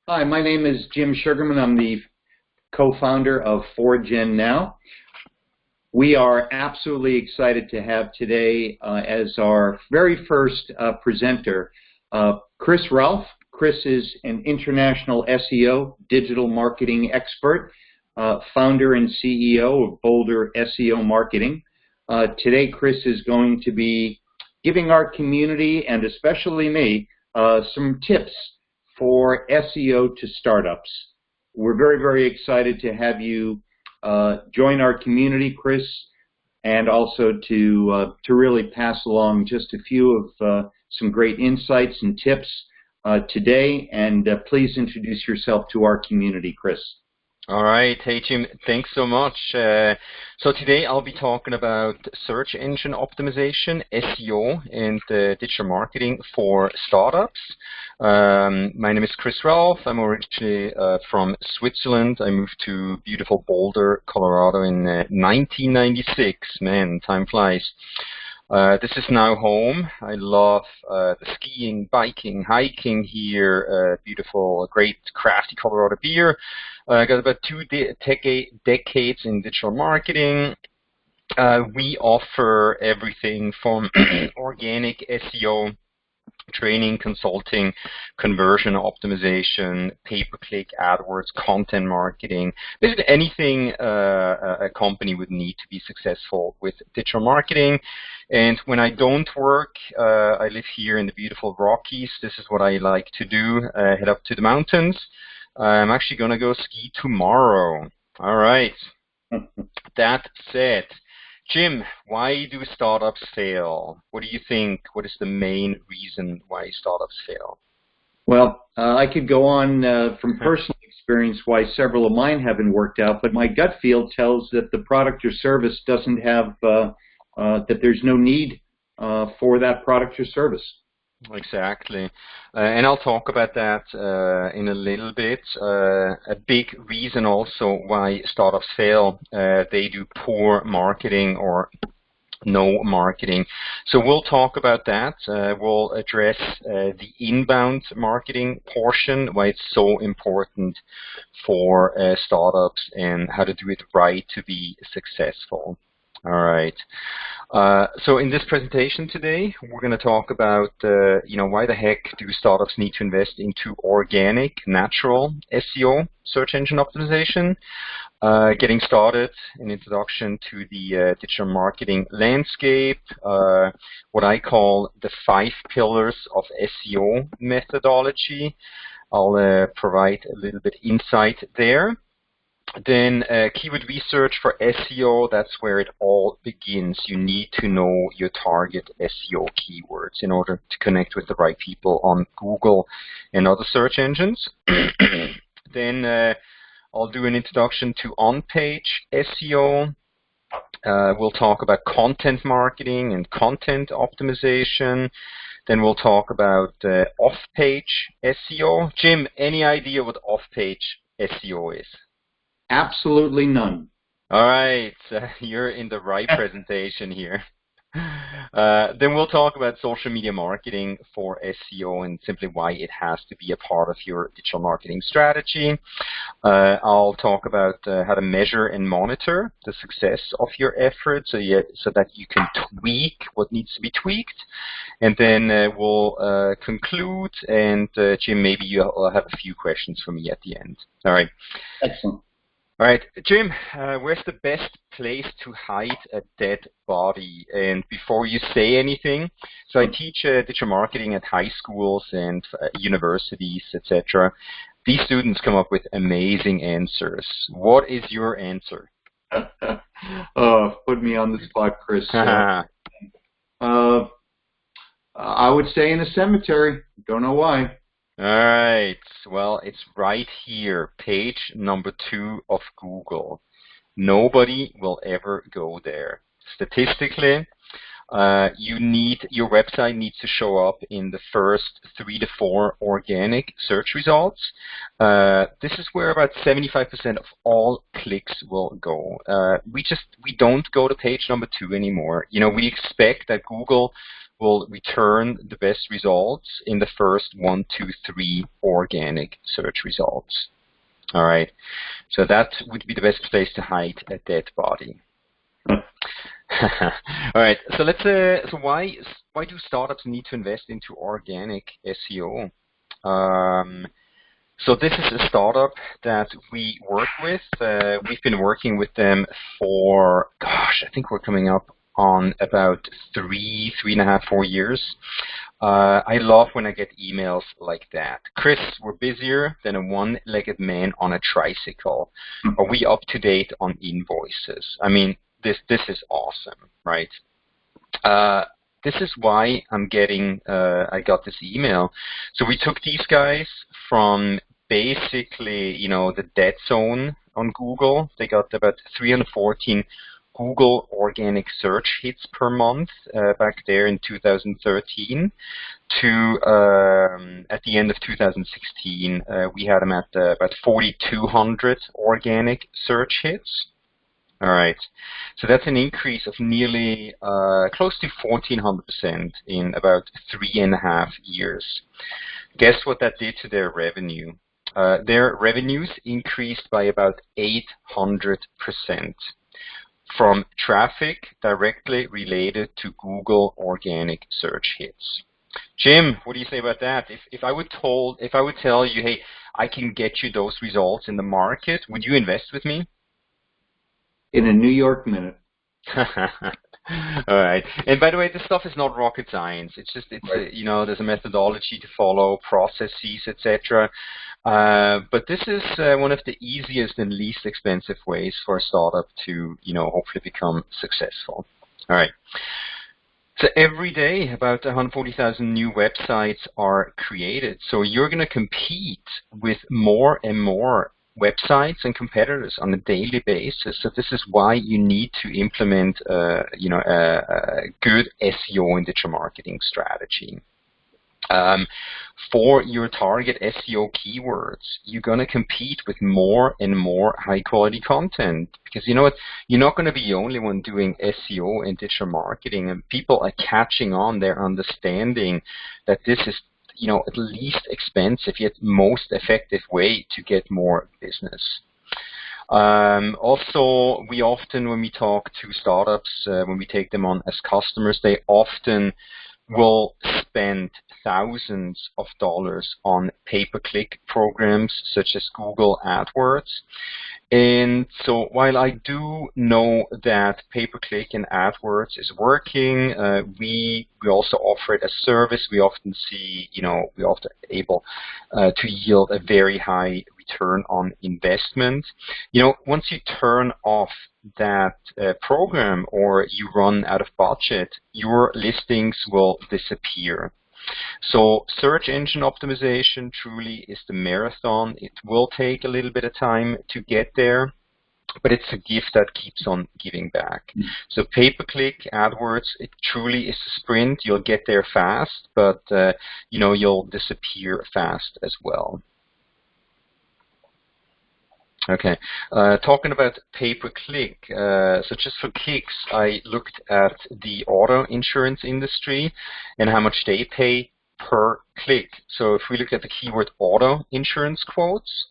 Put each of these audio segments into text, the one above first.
Hi, my name is Jim Sugarman. I'm the co-founder of 4GenNow. We are absolutely excited to have today as our very first presenter, Chris Raulf. Chris is an international SEO, digital marketing expert, founder and CEO of Boulder SEO Marketing. Today, Chris is going to be giving our community, and especially me, some tips for SEO to startups. We're very, very excited to have you join our community, Chris, and also to really pass along just a few of some great insights and tips today. And please introduce yourself to our community, Chris. All right. Hey, Jim, thanks so much. So today I'll be talking about search engine optimization, SEO, and digital marketing for startups. My name is Chris Raulf. I'm originally from Switzerland. I moved to beautiful Boulder, Colorado in 1996. Man, time flies. This is now home. I love the skiing, biking, hiking here. Beautiful, great, crafty Colorado beer. I got about 2 decades in digital marketing. We offer everything from organic SEO, training, consulting, conversion optimization, pay-per-click, AdWords, content marketing, basically anything a company would need to be successful with digital marketing. And when I don't work, I live here in the beautiful Rockies. This is what I like to do, head up to the mountains. I'm actually going to go ski tomorrow. All right. That said, Jim, why do startups fail? What do you think? What is the main reason why startups fail? Well, I could go on from personal experience why several of mine haven't worked out, but my gut feel tells that the product or service doesn't have, that there's no need for that product or service. Exactly. And I'll talk about that in a little bit. A big reason also why startups fail, they do poor marketing or no marketing. So we'll talk about that. We'll address the inbound marketing portion, why it's so important for startups and how to do it right to be successful. All right. So in this presentation today, we're going to talk about, why the heck do startups need to invest into organic, natural SEO, search engine optimization, getting started, an introduction to the digital marketing landscape, what I call the 5 pillars of SEO methodology. I'll provide a little bit insight there. Then keyword research for SEO, that's where it all begins. You need to know your target SEO keywords in order to connect with the right people on Google and other search engines. Then I'll do an introduction to on-page SEO. We'll talk about content marketing and content optimization. Then we'll talk about off-page SEO. Jim, any idea what off-page SEO is? Absolutely none. All right, you're in the right presentation here. Then we'll talk about social media marketing for SEO and simply why it has to be a part of your digital marketing strategy. I'll talk about how to measure and monitor the success of your efforts so that you can tweak what needs to be tweaked. And then we'll conclude, and Jim, maybe you'll have a few questions for me at the end. All right. Excellent. All right, Jim, where's the best place to hide a dead body? And before you say anything, so I teach digital marketing at high schools and universities, etc. These students come up with amazing answers. What is your answer? Oh, put me on the spot, Chris. I would say in a cemetery. Don't know why. All right. Well, it's right here, page number 2 of Google. Nobody will ever go there. Statistically, your website needs to show up in the first 3 to 4 organic search results. This is where about 75% of all clicks will go. We don't go to page number 2 anymore. We expect that Google will return the best results in the first 1, 2, 3 organic search results. All right, so that would be the best place to hide a dead body. All right, so let's. So why do startups need to invest into organic SEO? So this is a startup that we work with. We've been working with them for, gosh, I think we're coming up on about 3.5, 4 years. I love when I get emails like that. Chris, we're busier than a one-legged man on a tricycle. Are we up to date on invoices? I mean, this is awesome, right? This is why I got this email. So we took these guys from basically, the dead zone on Google. They got about 314 Google organic search hits per month back there in 2013 to at the end of 2016, we had them at about 4,200 organic search hits. All right, so that's an increase of nearly close to 1,400% in about 3.5 years. Guess what that did to their revenue? Their revenues increased by about 800% from traffic directly related to Google organic search hits. Jim, what do you say about that? If I would tell you, hey, I can get you those results in the market, would you invest with me? In a New York minute. All right. And by the way, this stuff is not rocket science. It's just, right. There's a methodology to follow, processes, etc. But this is one of the easiest and least expensive ways for a startup to, hopefully become successful. All right. So every day, about 140,000 new websites are created. So you're going to compete with more and more websites and competitors on a daily basis. So this is why you need to implement, a good SEO and digital marketing strategy. For your target SEO keywords, you're going to compete with more and more high-quality content because you know what? You're not going to be the only one doing SEO and digital marketing, and people are catching on. They're understanding that this is at least expensive yet most effective way to get more business. Also, we often, when we talk to startups, when we take them on as customers, they often will spend thousands of dollars on pay-per-click programs such as Google AdWords. And so while I do know that pay-per-click and AdWords is working, we also offer it as service. We often see, we often able to yield a very high return on investment. Once you turn off that program or you run out of budget, your listings will disappear. So search engine optimization truly is the marathon. It will take a little bit of time to get there, but it's a gift that keeps on giving back. So pay-per-click, AdWords, it truly is a sprint. You'll get there fast, but you'll disappear fast as well. Okay, talking about pay-per-click, so just for kicks, I looked at the auto insurance industry and how much they pay per click. So if we look at the keyword auto insurance quotes,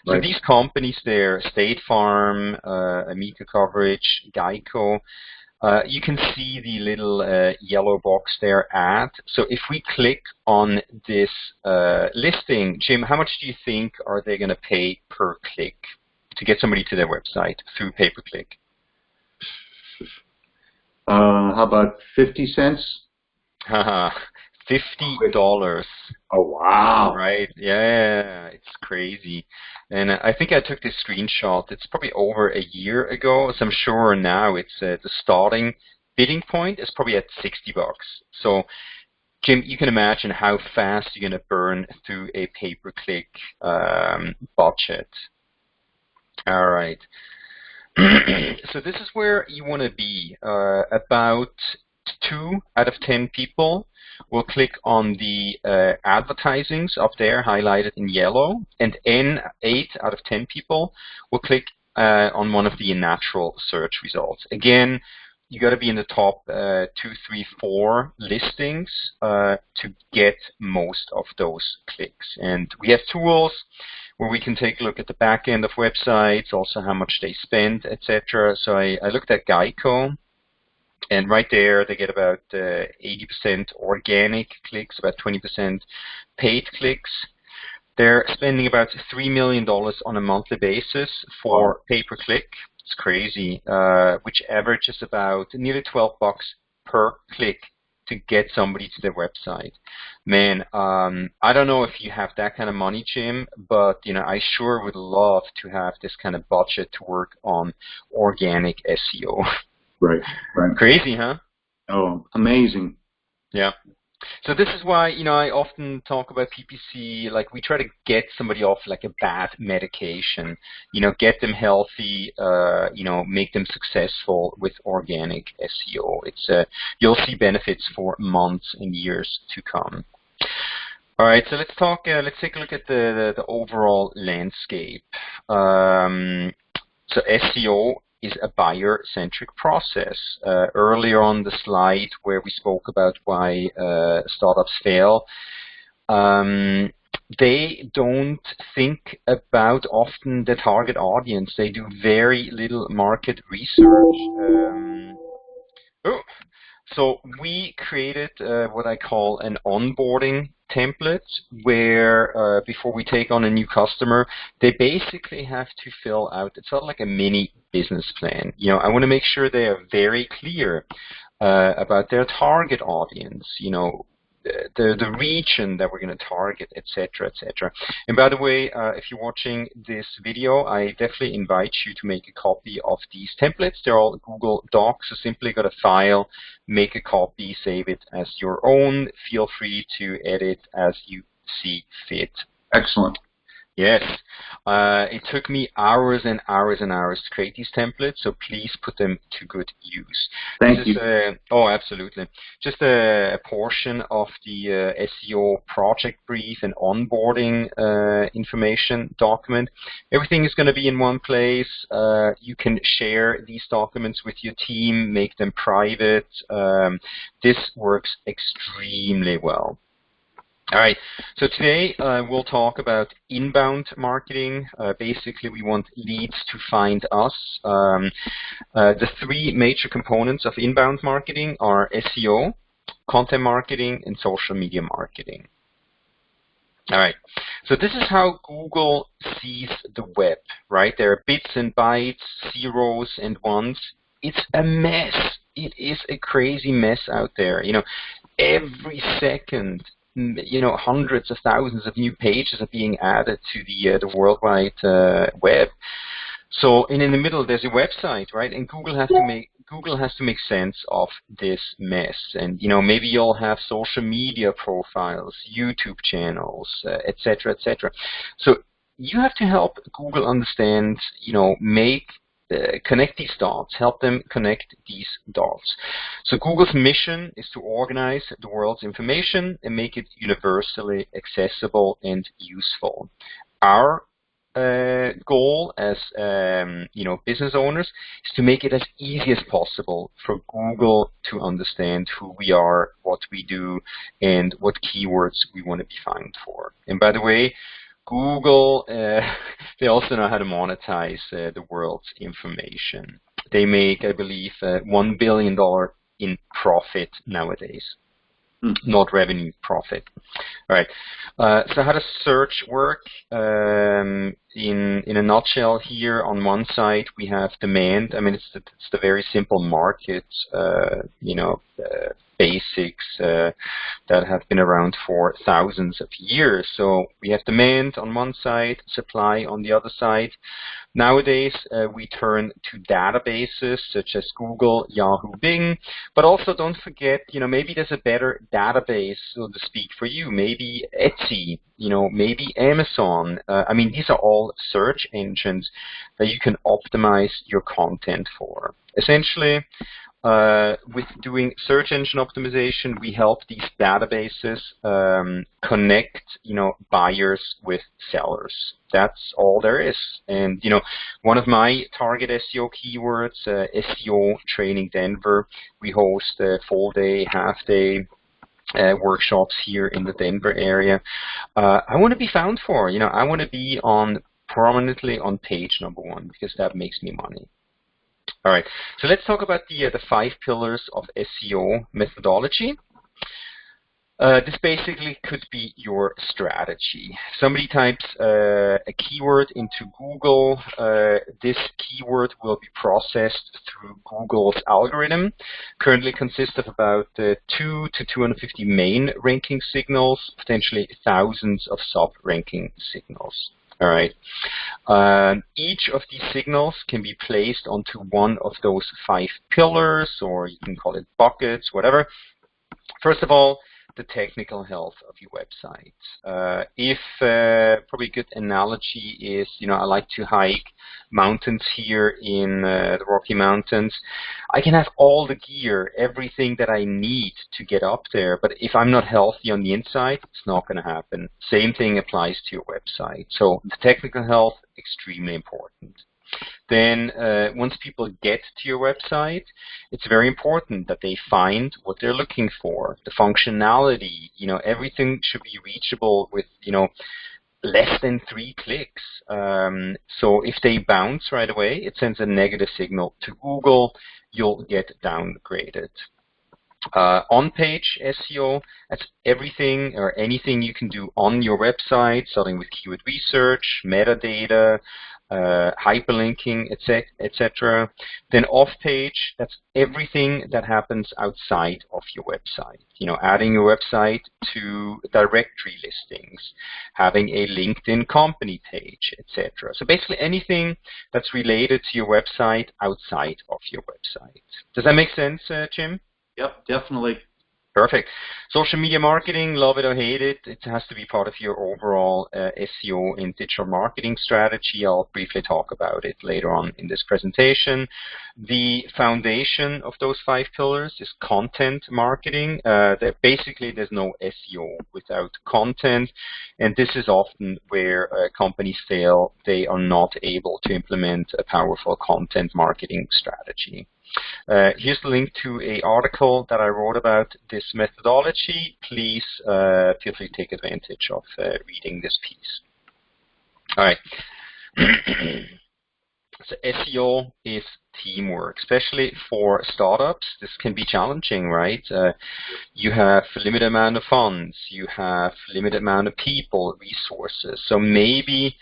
right. So these companies there, State Farm, Amica Coverage, Geico, you can see the little yellow box there, ad. So if we click on this listing, Jim, how much do you think are they going to pay per click to get somebody to their website through pay-per-click? How about 50 cents? $50. Oh, wow. Right, yeah, it's crazy. And I think I took this screenshot. It's probably over a year ago, so I'm sure now it's the starting bidding point is probably at $60. So, Jim, you can imagine how fast you're going to burn through a pay-per-click budget. All right. So this is where you want to be. About 2 out of 10 people will click on the advertisings up there highlighted in yellow, and 8 out of 10 people will click on one of the natural search results. Again, you got to be in the top 2, 3, 4 listings to get most of those clicks. And we have tools where we can take a look at the back end of websites, also how much they spend, etc. So I looked at Geico, and right there they get about 80% organic clicks, about 20% paid clicks. They're spending about $3 million on a monthly basis for pay-per-click. It's crazy, which averages about nearly $12 per click to get somebody to their website. Man, I don't know if you have that kind of money, Jim, but I sure would love to have this kind of budget to work on organic SEO. Right. Crazy, huh? Oh, amazing. Yeah. So this is why, I often talk about PPC, like we try to get somebody off like a bad medication, get them healthy, make them successful with organic SEO. It's you'll see benefits for months and years to come. All right, so let's take a look at the overall landscape. So SEO is a buyer-centric process. Earlier on the slide where we spoke about why startups fail, they don't think about often the target audience. They do very little market research. So we created what I call an onboarding template where before we take on a new customer, they basically have to fill out, it's sort of like a mini business plan. I want to make sure they are very clear about their target audience, the region that we're going to target, etc., etc. And by the way, if you're watching this video, I definitely invite you to make a copy of these templates. They're all Google Docs, so simply go to File, make a copy, save it as your own. Feel free to edit as you see fit. Excellent. Yes. It took me hours and hours and hours to create these templates, so please put them to good use. Thank you. Oh, absolutely. Just a portion of the SEO project brief and onboarding information document. Everything is going to be in one place. You can share these documents with your team, make them private. This works extremely well. All right, so today we'll talk about inbound marketing. Basically, we want leads to find us. The 3 major components of inbound marketing are SEO, content marketing, and social media marketing. All right, so this is how Google sees the web, right? There are bits and bytes, zeros and ones. It's a mess. It is a crazy mess out there. Every second, hundreds of thousands of new pages are being added to the worldwide web. So, and in the middle there's a website, right? And Google has to make sense of this mess. And maybe you'll have social media profiles, YouTube channels, etc., etc. So you have to help Google understand, connect these dots, help them connect these dots. So Google's mission is to organize the world's information and make it universally accessible and useful. Our goal as business owners is to make it as easy as possible for Google to understand who we are, what we do, and what keywords we want to be found for. And by the way, Google, they also know how to monetize the world's information. They make, I believe, $1 billion in profit nowadays, not revenue, profit. All right. So how does search work? In a nutshell, here on one side we have demand. I mean, it's the very simple market, basics that have been around for thousands of years. So we have demand on one side, supply on the other side. Nowadays, we turn to databases such as Google, Yahoo, Bing, but also don't forget, maybe there's a better database, so to speak, for you. Maybe Etsy, maybe Amazon. These are all search engines that you can optimize your content for. Essentially, With doing search engine optimization, we help these databases connect, buyers with sellers. That's all there is. And, one of my target SEO keywords, SEO Training Denver, we host full day, half day workshops here in the Denver area. I want to be found for, I want to be prominently on page number 1 because that makes me money. All right, so let's talk about the 5 pillars of SEO methodology. This basically could be your strategy. Somebody types a keyword into Google. This keyword will be processed through Google's algorithm. Currently consists of about 2 to 250 main ranking signals, potentially thousands of sub-ranking signals. All right. Each of these signals can be placed onto one of those 5 pillars, or you can call it buckets, whatever. First of all, the technical health of your website. Probably a good analogy is, I like to hike mountains here in the Rocky Mountains. I can have all the gear, everything that I need to get up there, but if I'm not healthy on the inside, it's not going to happen. Same thing applies to your website. So the technical health, extremely important. Then once people get to your website, it's very important that they find what they're looking for. The functionality, everything should be reachable with, less than 3 clicks. So if they bounce right away, it sends a negative signal to Google. You'll get downgraded. On-page SEO, that's everything or anything you can do on your website, starting with keyword research, metadata, hyperlinking, etc. Then off-page, that's everything that happens outside of your website. Adding your website to directory listings, having a LinkedIn company page, etc. So basically anything that's related to your website outside of your website. Does that make sense, Jim? Yep, definitely. Perfect. Social media marketing, love it or hate it, it has to be part of your overall SEO and digital marketing strategy. I'll briefly talk about it later on in this presentation. The foundation of those 5 pillars is content marketing. Basically, there's no SEO without content, and this is often where companies fail. They are not able to implement a powerful content marketing strategy. Here's the link to an article that I wrote about this methodology. Please feel free to take advantage of reading this piece. All right. So SEO is teamwork, especially for startups. This can be challenging, right? You have a limited amount of funds. You have a limited amount of people, resources. So maybe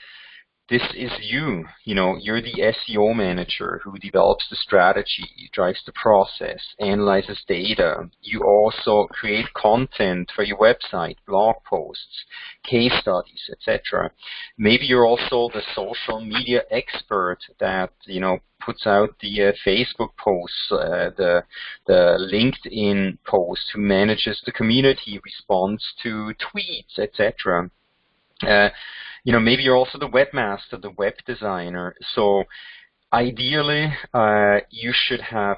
this is you're the SEO manager who develops the strategy, drives the process, analyzes data. You also create content for your website, blog posts, case studies, etc. Maybe you're also the social media expert that, puts out the Facebook posts, the LinkedIn posts, who manages the community, responds to tweets, etc. Maybe you're also the webmaster, the web designer. So ideally, you should have,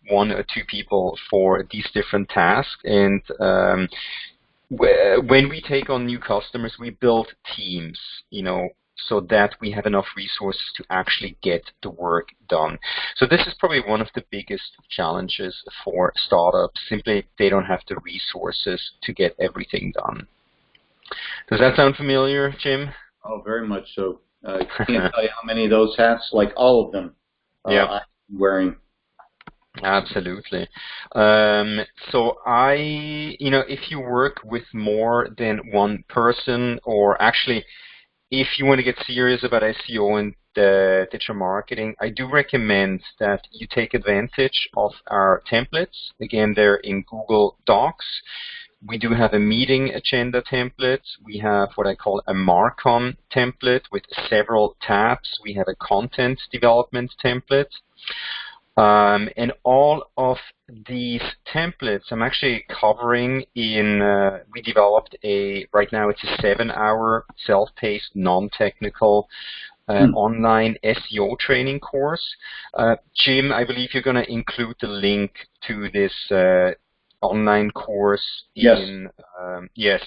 1 or 2 people for these different tasks. And when we take on new customers, we build teams, so that we have enough resources to actually get the work done. So this is probably one of the biggest challenges for startups. Simply, they don't have the resources to get everything done. Does that sound familiar, Jim? Oh, very much so. I can't tell you how many of those hats, like all of them, I'm wearing. Absolutely. So if you work with more than 1 person, or actually, if you want to get serious about SEO and digital marketing, I do recommend that you take advantage of our templates. Again, they're in Google Docs. We do have a meeting agenda template. We have what I call a Marcom template with several tabs. We have a content development template. And all of these templates I'm actually covering in, we developed right now it's a 7-hour self-paced, non-technical online SEO training course. Jim, I believe you're going to include the link to this online course in yes.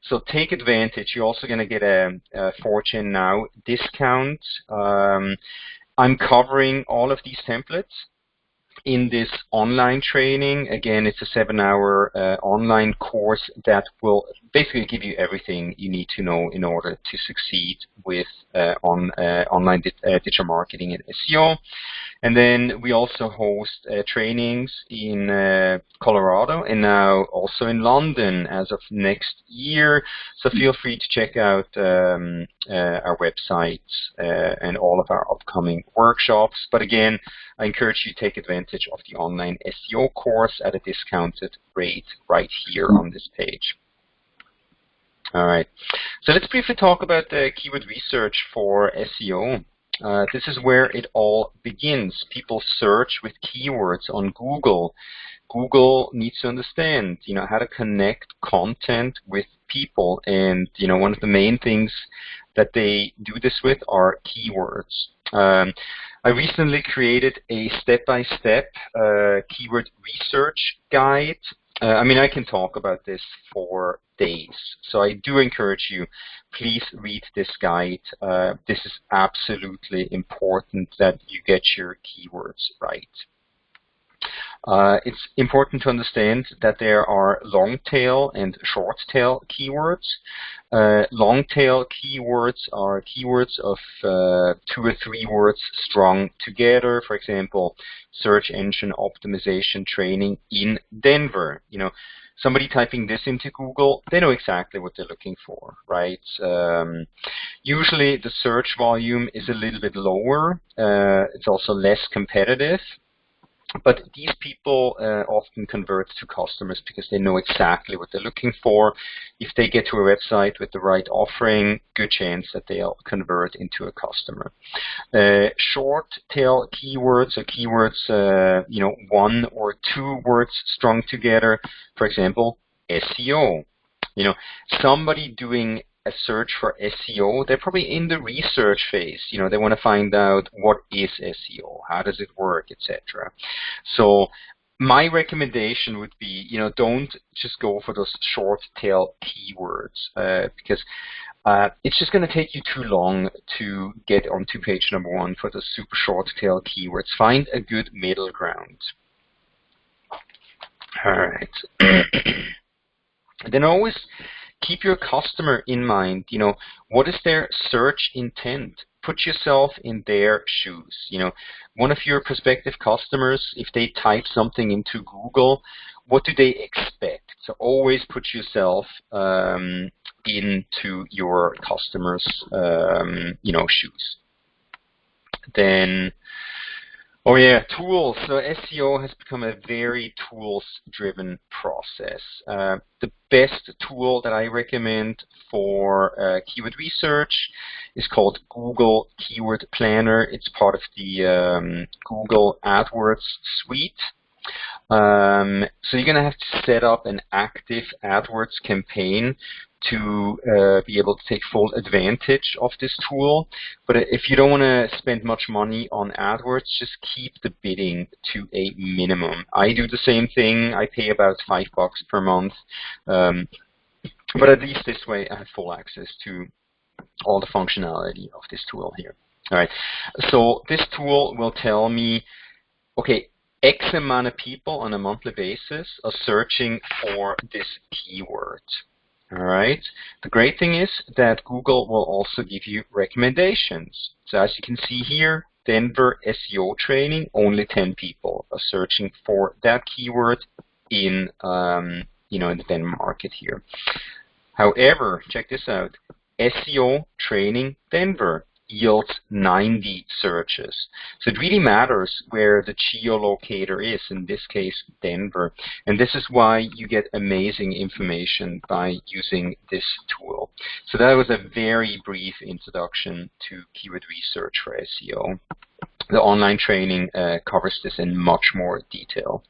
So take advantage. You're also going to get a 4GenNow discount. I'm covering all of these templates in this online training. Again, it's a 7-hour online course that will basically give you everything you need to know in order to succeed with online digital marketing and SEO. And then we also host trainings in Colorado and now also in London as of next year. So feel free to check out our website and all of our upcoming workshops. But again, I encourage you to take advantage of the online SEO course at a discounted rate right here on this page. All right. So let's briefly talk about the keyword research for SEO. This is where it all begins. People search with keywords on Google. Google needs to understand, how to connect content with people, and one of the main things that they do this with are keywords. I recently created a step-by-step keyword research guide. I can talk about this for days. So I do encourage you, please read this guide. This is absolutely important that you get your keywords right. It's important to understand that there are long tail and short tail keywords. Long tail keywords are keywords of 2 or 3 words strung together. For example, search engine optimization training in Denver. Somebody typing this into Google, they know exactly what they're looking for, right? Usually the search volume is a little bit lower. It's also less competitive. But these people often convert to customers because they know exactly what they're looking for. If they get to a website with the right offering, good chance that they'll convert into a customer. Short tail keywords are keywords, 1 or 2 words strung together. For example, SEO. Somebody doing a search for SEO, they're probably in the research phase. They want to find out what is SEO, how does it work, etc. So my recommendation would be, don't just go for those short tail keywords because it's just going to take you too long to get onto page number 1 for the super short tail keywords. Find a good middle ground. All right. Then always keep your customer in mind. What is their search intent? Put yourself in their shoes. One of your prospective customers, if they type something into Google, what do they expect? So always put yourself into your customer's shoes. Then tools. So SEO has become a very tools-driven process. The best tool that I recommend for keyword research is called Google Keyword Planner. It's part of the Google AdWords suite. So you're going to have to set up an active AdWords campaign to be able to take full advantage of this tool. But if you don't want to spend much money on AdWords, just keep the bidding to a minimum. I do the same thing. I pay about $5 per month. But at least this way I have full access to all the functionality of this tool here. All right. So this tool will tell me, okay, X amount of people on a monthly basis are searching for this keyword. All right. The great thing is that Google will also give you recommendations. So as you can see here, Denver SEO training, only 10 people are searching for that keyword in in the Denver market here. However, check this out. SEO training Denver yields 90 searches. So it really matters where the geolocator is, in this case Denver. And this is why you get amazing information by using this tool. So that was a very brief introduction to keyword research for SEO. The online training covers this in much more detail.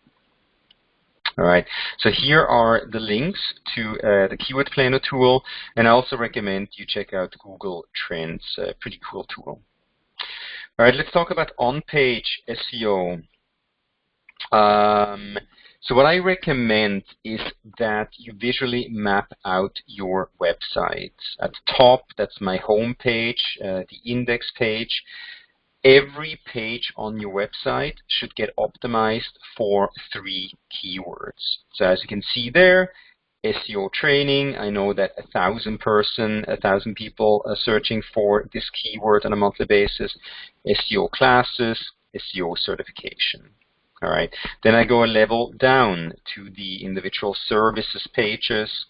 All right, so here are the links to the Keyword Planner tool, and I also recommend you check out Google Trends, pretty cool tool. All right, let's talk about on-page SEO. So what I recommend is that you visually map out your website. At the top, that's my home page, the index page. Every page on your website should get optimized for 3 keywords. So as you can see there, SEO training, I know that 1,000 people are searching for this keyword on a monthly basis. SEO classes, SEO certification. All right. Then I go a level down to the individual services pages.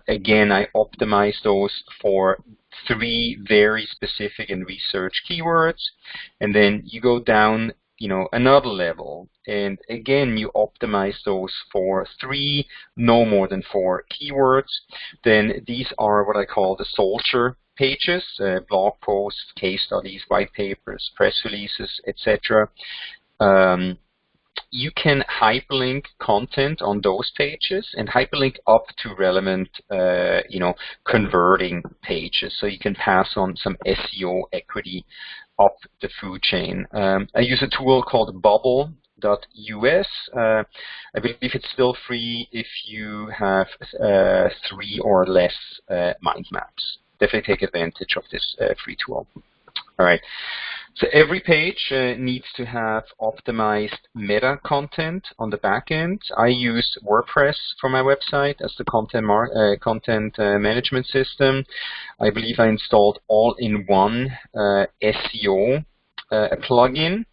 Again, I optimize those for 3 very specific and research keywords. And then you go down, another level. And again, you optimize those for 3, no more than 4 keywords. Then these are what I call the soldier pages, blog posts, case studies, white papers, press releases, etc. You can hyperlink content on those pages and hyperlink up to relevant, converting pages. So you can pass on some SEO equity up the food chain. I use a tool called bubble.us. I believe it's still free if you have 3 or less mind maps. Definitely take advantage of this free tool. All right. So every page needs to have optimized meta content on the back end. I use WordPress for my website as the content management system. I believe I installed all-in-one SEO plugin.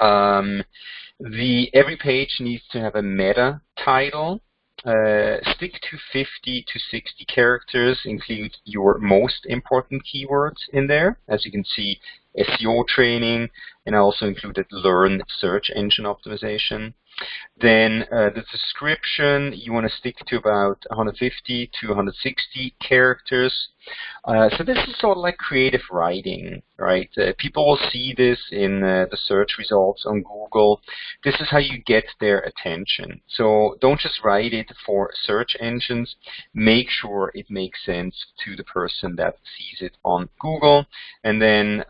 Every page needs to have a meta title. Stick to 50 to 60 characters. Include your most important keywords in there. As you can see, SEO training, and I also included learn search engine optimization. Then the description, you want to stick to about 150 to 160 characters. So this is sort of like creative writing, right? People will see this in the search results on Google. This is how you get their attention. So don't just write it for search engines. Make sure it makes sense to the person that sees it on Google, and then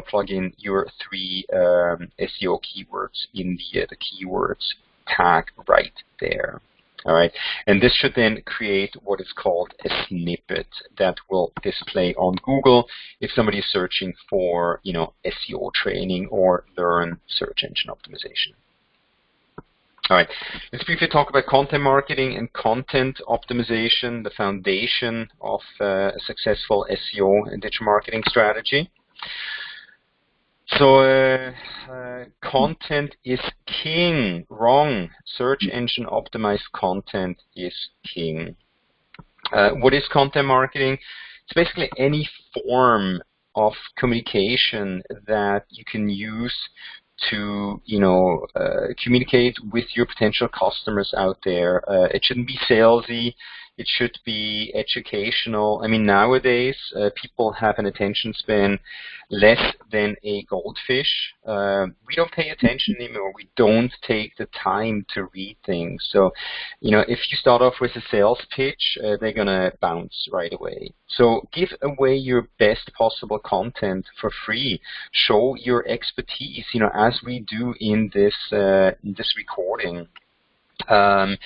plug in your 3 SEO keywords in the keywords tag right there. All right, and this should then create what is called a snippet that will display on Google if somebody is searching for, SEO training or learn search engine optimization. All right, let's briefly talk about content marketing and content optimization, the foundation of a successful SEO and digital marketing strategy. So content is king. Wrong. Search engine optimized content is king. What is content marketing? It's basically any form of communication that you can use to communicate with your potential customers out there. It shouldn't be salesy. It should be educational. I mean, nowadays, people have an attention span less than a goldfish. We don't pay attention anymore. We don't take the time to read things. So, if you start off with a sales pitch, they're going to bounce right away. So give away your best possible content for free. Show your expertise, as we do in this recording. And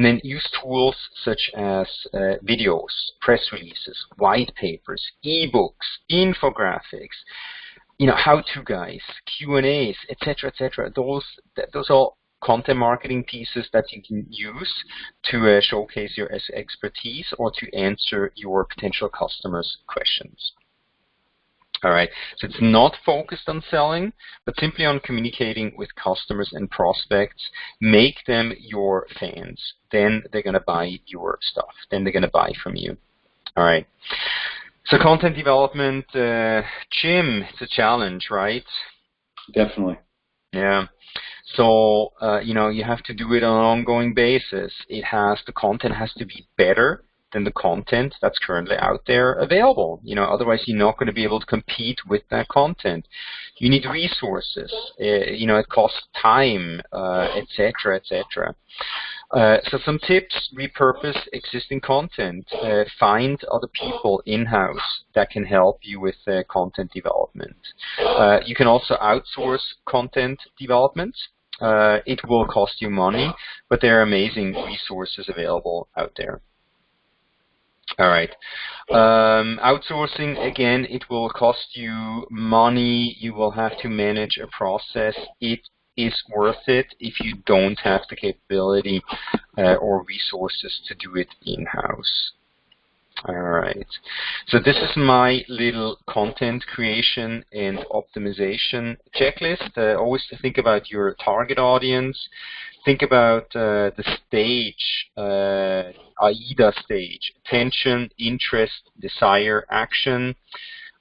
then use tools such as videos, press releases, white papers, ebooks, infographics, how-to guides, Q&As, etc., etc. Those are content marketing pieces that you can use to showcase your expertise or to answer your potential customers' questions. All right, so it's not focused on selling, but simply on communicating with customers and prospects. Make them your fans. Then they're going to buy your stuff. Then they're going to buy from you. All right. So content development, Jim, it's a challenge, right? Definitely. Yeah. So, you have to do it on an ongoing basis. The content has to be better than the content that's currently out there available. Otherwise you're not going to be able to compete with that content. You need resources. It costs time, etc., etc. So some tips: repurpose existing content. Find other people in-house that can help you with content development. You can also outsource content development. It will cost you money, but there are amazing resources available out there. All right. Outsourcing, again, it will cost you money. You will have to manage a process. It is worth it if you don't have the capability or resources to do it in-house. All right. So this is my little content creation and optimization checklist. Always think about your target audience. Think about the stage, AIDA stage: attention, interest, desire, action.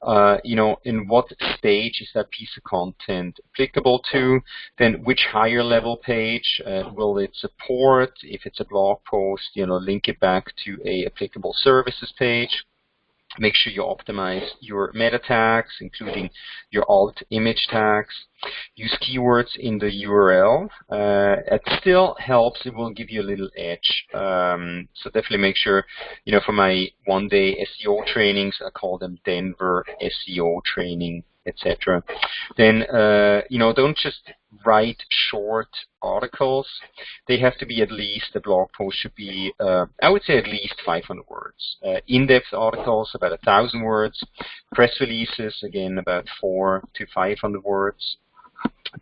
In what stage is that piece of content applicable to? Then which higher level page will it support? If it's a blog post, link it back to a applicable services page. Make sure you optimize your meta tags, including your alt image tags. Use keywords in the URL. It still helps. It will give you a little edge. So definitely make sure, for my one-day SEO trainings, I call them Denver SEO training, etc. Then, don't just write short articles. They have to be at least, the blog post should be, I would say at least 500 words. In-depth articles, about 1,000 words. Press releases, again, about 400 to 500 words.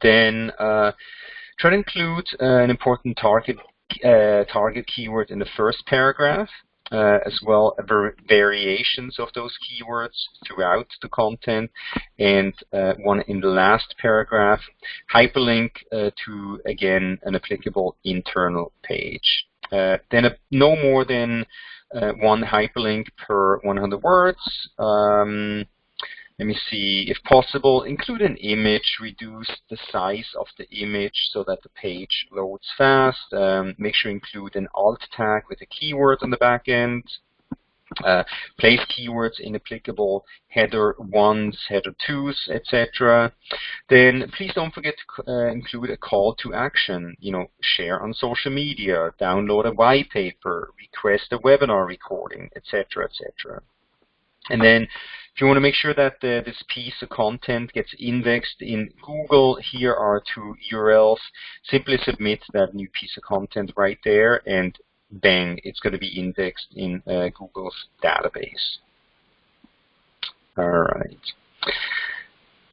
Then try to include an important target keyword in the first paragraph, as well as variations of those keywords throughout the content, and one in the last paragraph. Hyperlink to, again, an applicable internal page. Then no more than one hyperlink per 100 words. Let me see, if possible, include an image, reduce the size of the image so that the page loads fast. Make sure you include an alt tag with a keyword on the back end. Place keywords in applicable header 1s, header 2s, etc. Then please don't forget to include a call to action. Share on social media, download a white paper, request a webinar recording, etc., etc. And then if you want to make sure that this piece of content gets indexed in Google, here are 2 URLs. Simply submit that new piece of content right there, and bang, it's going to be indexed in Google's database. All right.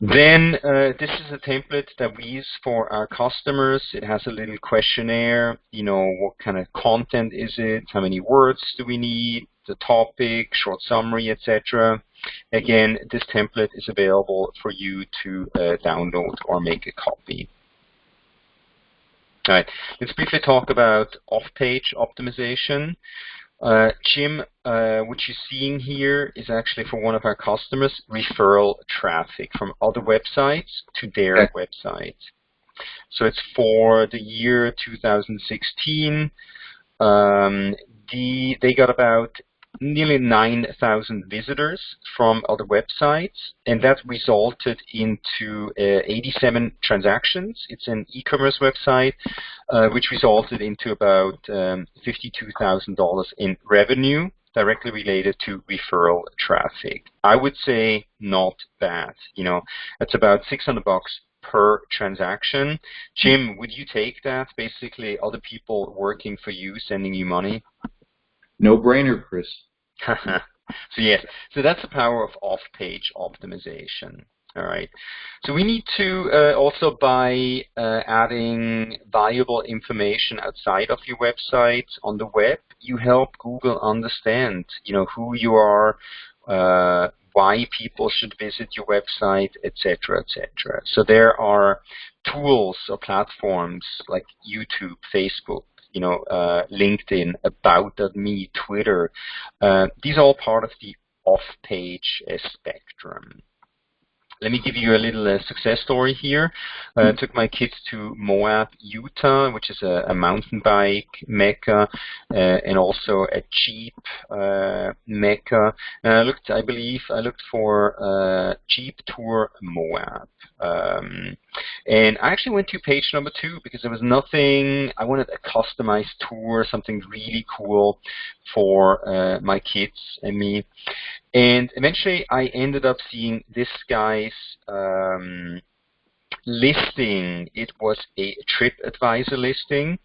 Then this is a template that we use for our customers. It has a little questionnaire. What kind of content is it? How many words do we need? The topic, short summary, etc. Again, this template is available for you to download or make a copy. All right, let's briefly talk about off-page optimization. Jim, what you're seeing here is actually for one of our customers, referral traffic from other websites to their website. So it's for the year 2016. They got about nearly 9,000 visitors from other websites, and that resulted into 87 transactions. It's an e-commerce website, which resulted into about $52,000 in revenue directly related to referral traffic. I would say not bad. That's about $600 per transaction. Jim, would you take that? Basically, other people working for you, sending you money? No brainer, Chris. So yes, so that's the power of off-page optimization. All right. So we need to also, by adding valuable information outside of your website on the web, you help Google understand, who you are, why people should visit your website, etc., etc. So there are tools or platforms like YouTube, Facebook, LinkedIn, About.me, Twitter. These are all part of the off-page spectrum. Let me give you a little success story here. I took my kids to Moab, Utah, which is a mountain bike mecca, and also a Jeep mecca. And I believe I looked for Jeep Tour Moab. And I actually went to page number 2 because there was nothing. I wanted a customized tour, something really cool for my kids and me. And eventually I ended up seeing this guy's listing. It was a TripAdvisor listing.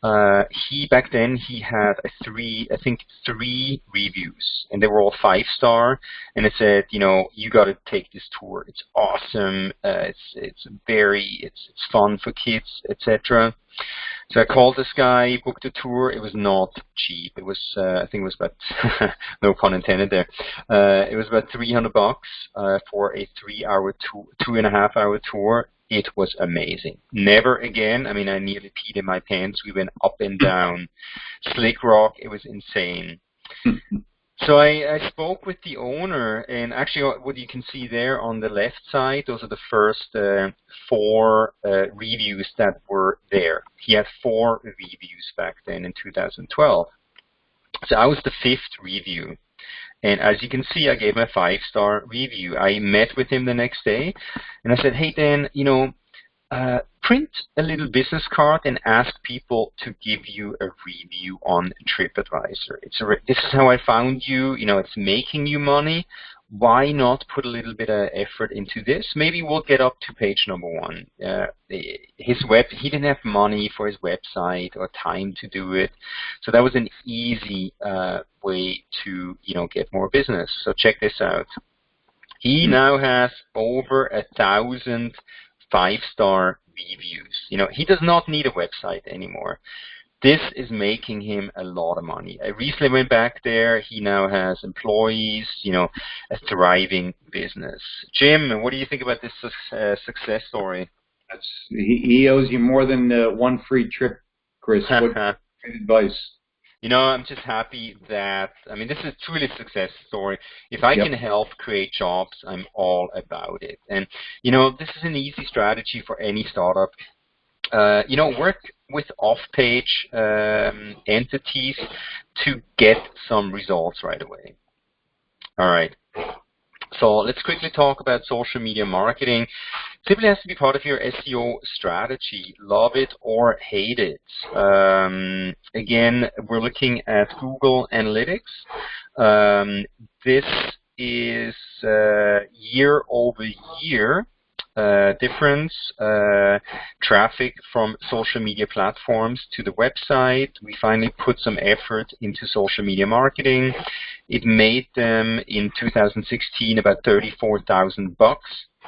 Back then he had I think three reviews, and they were all 5-star. And it said, you got to take this tour. It's awesome. It's fun for kids, etc. So I called this guy, booked a tour. It was not cheap. It was, I think it was about, no pun intended there. It was about $300 for a 3-hour tour, 2.5-hour tour. It was amazing. Never again. I mean, I nearly peed in my pants. We went up and down Slick Rock. It was insane. So I spoke with the owner, and actually what you can see there on the left side, those are the first 4 reviews that were there. He had 4 reviews back then in 2012. So I was the 5th review. And as you can see, I gave him a 5-star review. I met with him the next day, and I said, hey, Dan, print a little business card and ask people to give you a review on TripAdvisor. This is how I found you. It's making you money. Why not put a little bit of effort into this? Maybe we'll get up to page number 1. He didn't have money for his website or time to do it, so that was an easy way to get more business. So check this out. He now has over 1,000 5-star reviews. He does not need a website anymore. This is making him a lot of money. I recently went back there. He now has employees, a thriving business. Jim, what do you think about this success story? He owes you more than 1 free trip, Chris. What advice? I'm just happy that, this is truly a success story. If I can help create jobs, I'm all about it. And, this is an easy strategy for any startup. Work with off-page entities to get some results right away. All right. So let's quickly talk about social media marketing. Simply has to be part of your SEO strategy. Love it or hate it. Again, we're looking at Google Analytics. This is year over year difference, traffic from social media platforms to the website. We finally put some effort into social media marketing. It made them in 2016 about $34,000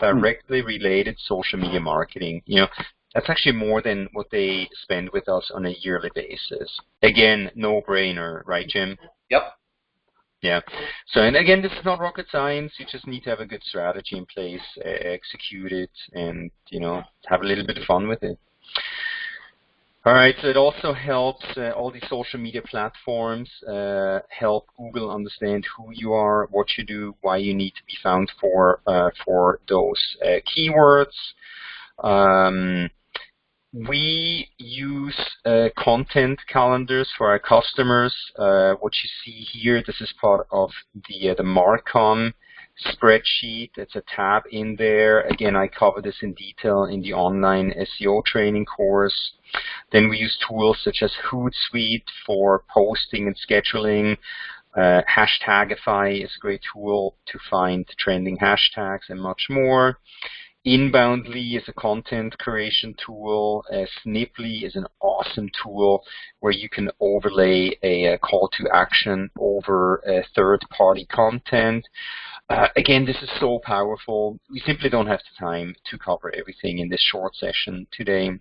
directly related social media marketing. That's actually more than what they spend with us on a yearly basis. Again, no-brainer, right, Jim? Yep. Yeah. So, and again, this is not rocket science. You just need to have a good strategy in place, execute it, and, have a little bit of fun with it. All right. So it also helps all these social media platforms help Google understand who you are, what you do, why you need to be found for those keywords. We use content calendars for our customers. What you see here, this is part of the Marcom spreadsheet. It's a tab in there. Again, I cover this in detail in the online SEO training course. Then we use tools such as Hootsuite for posting and scheduling. Hashtagify is a great tool to find trending hashtags and much more. Inboundly is a content creation tool. Sniply is an awesome tool where you can overlay a call to action over third-party content. Again, this is so powerful. We simply don't have the time to cover everything in this short session today.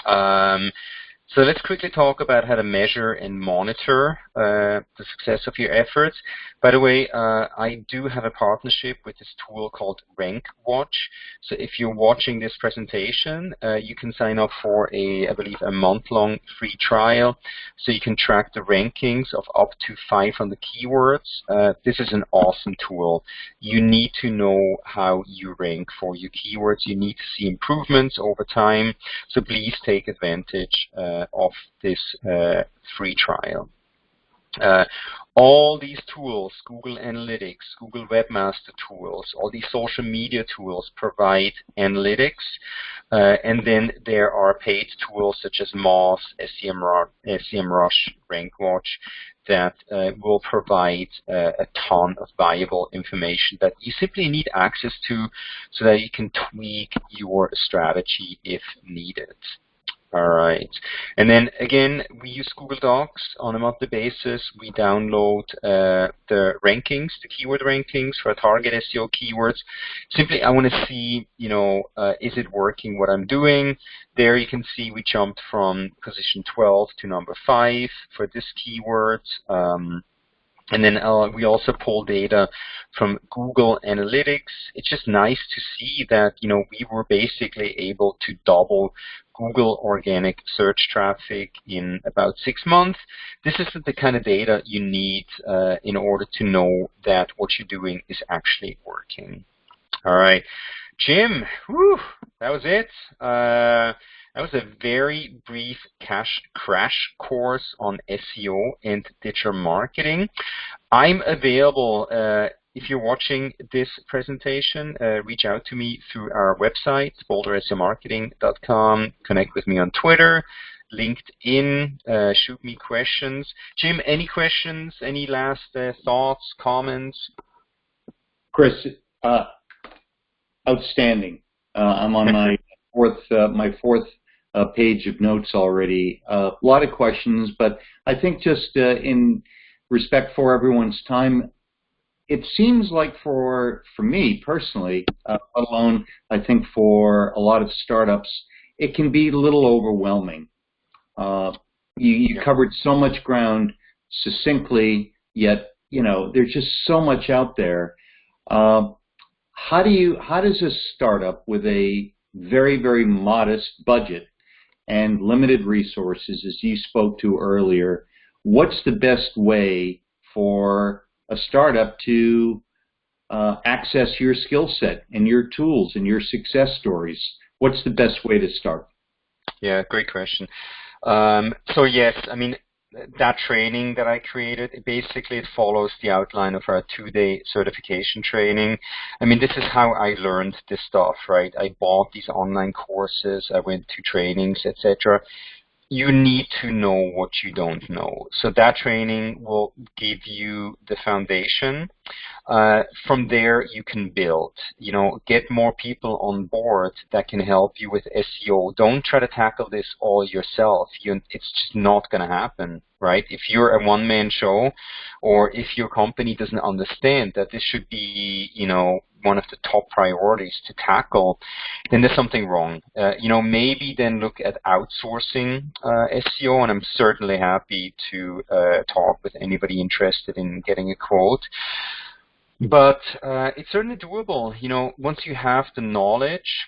So let's quickly talk about how to measure and monitor the success of your efforts. By the way, I do have a partnership with this tool called Rank Watch. So if you're watching this presentation, you can sign up for I believe, a month-long free trial. So you can track the rankings of up to 500 keywords. This is an awesome tool. You need to know how you rank for your keywords. You need to see improvements over time. So please take advantage of this free trial. All these tools, Google Analytics, Google Webmaster Tools, all these social media tools provide analytics, and then there are paid tools such as Moz, SEMrush, RankWatch. that will provide a ton of valuable information that you simply need access to so that you can tweak your strategy if needed. All right. And then again, we use Google Docs on a monthly basis. We download the rankings, the keyword rankings for target SEO keywords. Simply, I want to see, is it working what I'm doing? There you can see we jumped from position 12 to number 5 for this keyword. And then we also pull data from Google Analytics. It's just nice to see that, we were basically able to double Google organic search traffic in about 6 months. This is the kind of data you need in order to know that what you're doing is actually working. All right. Jim, whew, that was it. That was a very brief crash course on SEO and digital marketing. I'm available. If you're watching this presentation, reach out to me through our website, boulderseomarketing.com. Connect with me on Twitter, LinkedIn. Shoot me questions. Jim, any questions? Any last thoughts, comments? Chris, outstanding. I'm on my fourth page of notes already. A lot of questions, but I think just in respect for everyone's time, it seems like for me personally, let alone I think for a lot of startups, it can be a little overwhelming. You covered so much ground succinctly, yet there's just so much out there. How does a startup with a very, very modest budget and limited resources, as you spoke to earlier, what's the best way for a startup to access your skill set and your tools and your success stories? What's the best way to start? Yeah, great question. So yes, I mean, that training that I created, it follows the outline of our 2-day certification training. I mean, this is how I learned this stuff, right? I bought these online courses, I went to trainings, etc. You need to know what you don't know. So that training will give you the foundation. From there, you can build, get more people on board that can help you with SEO. Don't try to tackle this all yourself. It's just not going to happen, right? If you're a one-man show, or if your company doesn't understand that this should be, one of the top priorities to tackle, then there's something wrong. Maybe then look at outsourcing SEO, and I'm certainly happy to talk with anybody interested in getting a quote. But it's certainly doable. Once you have the knowledge,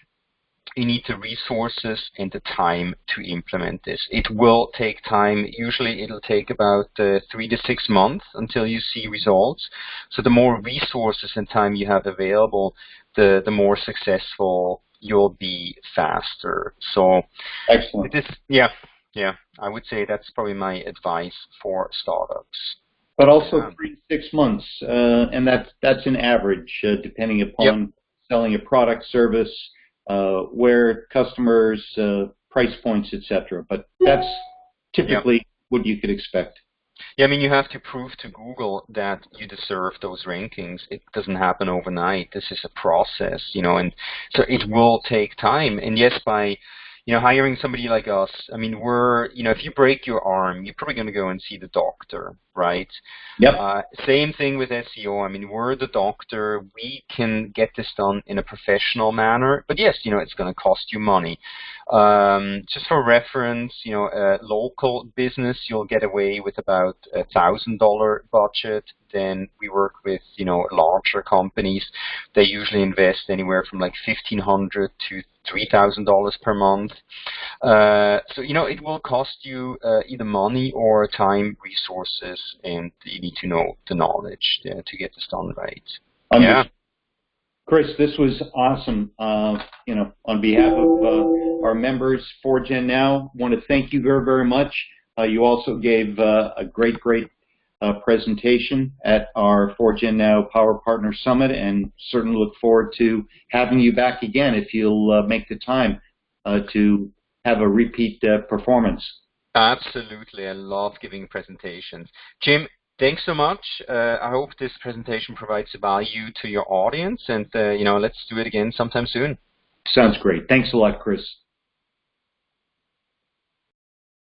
you need the resources and the time to implement this. It will take time. Usually it'll take about 3 to 6 months until you see results. So the more resources and time you have available, the more successful you'll be faster. So excellent. Yeah, I would say that's probably my advice for startups. But also 3 to 6 months, and that's an average, depending upon selling a product, service, where customers, price points, etc. But that's typically what you could expect. Yeah, I mean, you have to prove to Google that you deserve those rankings. It doesn't happen overnight. This is a process, and so it will take time. And yes, by hiring somebody like us, I mean, if you break your arm, you're probably going to go and see the doctor, right? Yep. Same thing with SEO. I mean, we're the doctor. We can get this done in a professional manner, but yes, it's going to cost you money. Just for reference, a local business, you'll get away with about $1,000 budget. Then we work with, larger companies. They usually invest anywhere from like $1,500 to $3,000 per month. So, it will cost you either money or time, resources, and you need to know the knowledge to get this done right. Yeah. Chris, this was awesome. On behalf of our members, 4GenNow, want to thank you very, very much. You also gave a great presentation at our 4GenNow Power Partner Summit, and certainly look forward to having you back again if you'll make the time to have a repeat performance. Absolutely. I love giving presentations. Jim, thanks so much. I hope this presentation provides value to your audience, and let's do it again sometime soon. Sounds great. Thanks a lot, Chris.